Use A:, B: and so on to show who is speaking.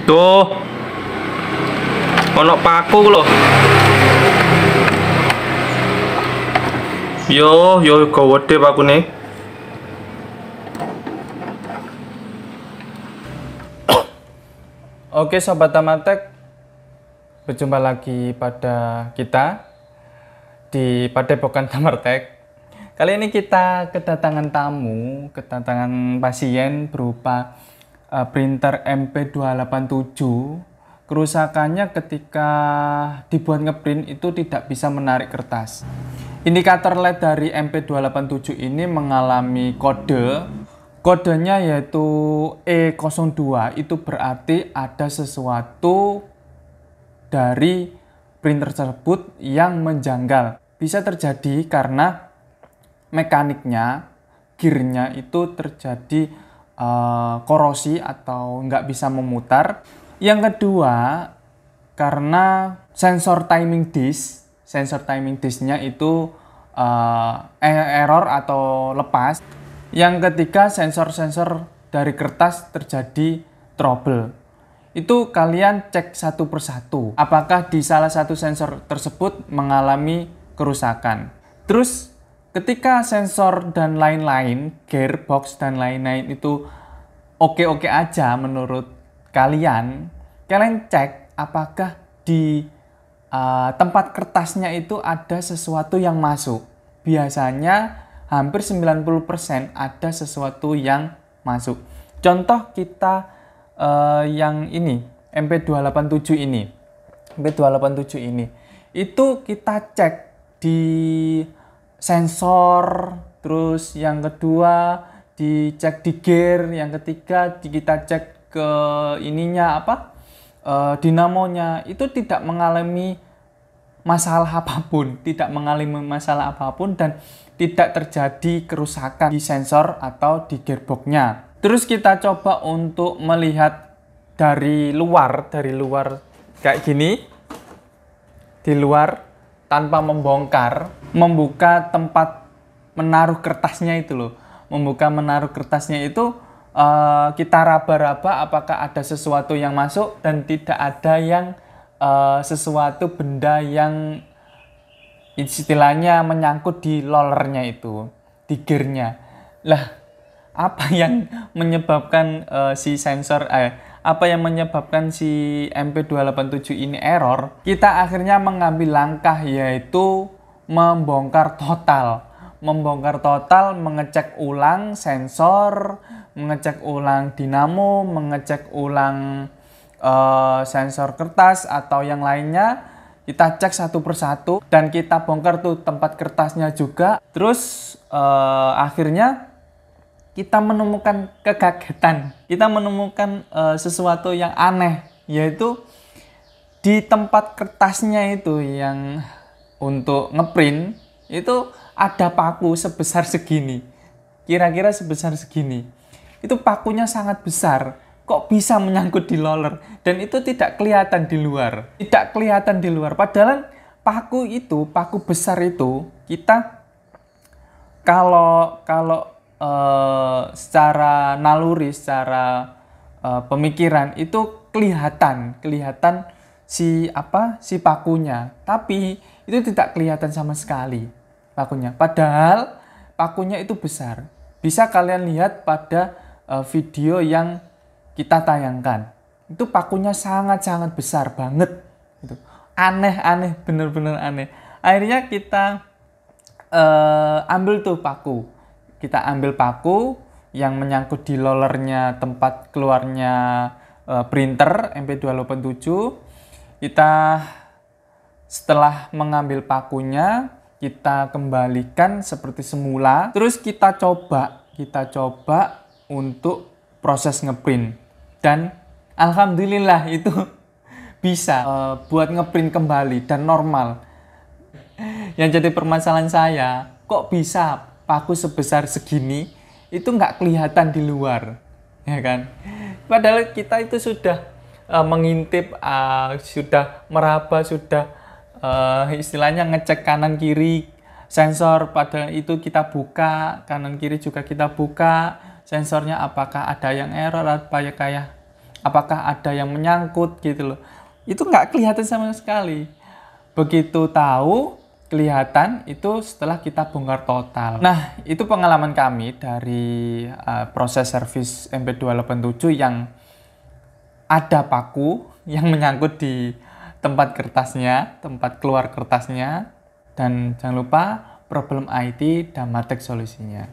A: Tuh, ono paku loh. Yo, gawede pakune. Oke Sobat Tamatek, berjumpa lagi pada kita di Padepokan Tamartek. Kali ini kita kedatangan tamu, kedatangan pasien berupa printer MP287. Kerusakannya ketika dibuat ngeprint itu tidak bisa menarik kertas. Indikator LED dari MP287 ini mengalami kodenya yaitu E02. Itu berarti ada sesuatu dari printer tersebut yang menjanggal. Bisa terjadi karena mekaniknya, gearnya itu terjadi korosi atau nggak bisa memutar. Yang kedua, karena sensor timing disknya itu error atau lepas. Yang ketiga, sensor-sensor dari kertas terjadi trouble. Itu kalian cek satu persatu. Apakah di salah satu sensor tersebut mengalami kerusakan. Terus ketika sensor dan lain-lain, gearbox dan lain-lain itu oke-oke aja menurut kalian cek apakah di tempat kertasnya itu ada sesuatu yang masuk. Biasanya hampir 90% ada sesuatu yang masuk. Contoh kita yang ini, MP287 ini. MP287 ini. Itu kita cek di sensor, terus yang kedua dicek di gear, yang ketiga kita cek ke ininya dinamonya, itu tidak mengalami masalah apapun, dan tidak terjadi kerusakan di sensor atau di gearboxnya. Terus kita coba untuk melihat dari luar kayak gini, di luar tanpa membongkar, membuka tempat menaruh kertasnya itu loh. Kita raba-raba apakah ada sesuatu yang masuk dan tidak ada yang sesuatu benda yang istilahnya menyangkut di rollernya itu, di gearnya. Lah, apa yang menyebabkan si MP287 ini error? Kita akhirnya mengambil langkah yaitu membongkar total, mengecek ulang sensor, mengecek ulang dinamo, mengecek ulang sensor kertas atau yang lainnya. Kita cek satu persatu dan kita bongkar tuh tempat kertasnya juga. Terus akhirnya kita menemukan kekagetan. Kita menemukan sesuatu yang aneh, yaitu di tempat kertasnya itu yang untuk ngeprint itu ada paku sebesar segini. Kira-kira sebesar segini. Itu pakunya sangat besar. Kok bisa menyangkut di roller dan itu tidak kelihatan di luar. Padahal paku besar itu kita kalau secara naluri, secara pemikiran itu kelihatan si pakunya, tapi itu tidak kelihatan sama sekali pakunya. Padahal pakunya itu besar. Bisa kalian lihat pada video yang kita tayangkan. Itu pakunya sangat-sangat besar banget. Gitu. Aneh, bener-bener aneh. Akhirnya kita ambil tuh paku. Kita ambil paku yang menyangkut di rollernya tempat keluarnya printer MP287. Kita setelah mengambil pakunya, kita kembalikan seperti semula. Terus kita coba untuk proses ngeprint. Dan alhamdulillah itu bisa buat ngeprint kembali dan normal. Yang jadi permasalahan saya, kok bisa paku sebesar segini itu nggak kelihatan di luar, ya kan? Padahal kita itu sudah mengintip, sudah meraba, sudah istilahnya ngecek kanan kiri sensor. Pada itu kita buka kanan kiri juga kita buka sensornya, apakah ada yang error, apakah ada yang menyangkut gitu loh. Itu nggak kelihatan sama sekali. Begitu tahu, kelihatan itu setelah kita bongkar total. Nah, itu pengalaman kami dari proses servis MP287 yang ada paku yang menyangkut di tempat kertasnya, tempat keluar kertasnya. Dan jangan lupa problem IT dan Matek solusinya.